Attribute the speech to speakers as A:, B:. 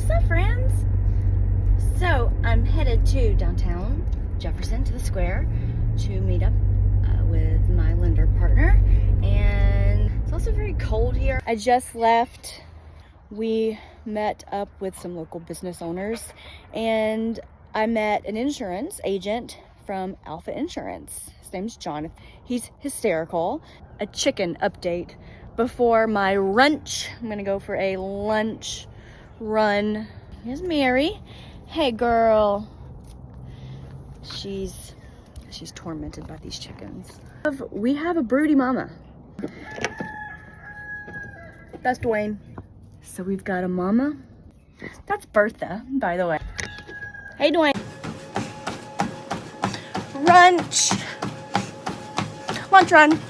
A: What's up, friends? So I'm headed to downtown Jefferson, to the square, to meet up with my lender partner. And it's also very cold here. I just left. We met up with some local business owners, and I met an insurance agent from Alpha Insurance. His name's John. He's hysterical. A chicken update before my Runch. I'm gonna go for a lunch run. Here's Mary. Hey, girl. She's tormented by these chickens. We have a broody mama. That's Dwayne. So we've got a mama. That's Bertha, by the way. Hey, Dwayne. Runch. Lunch run.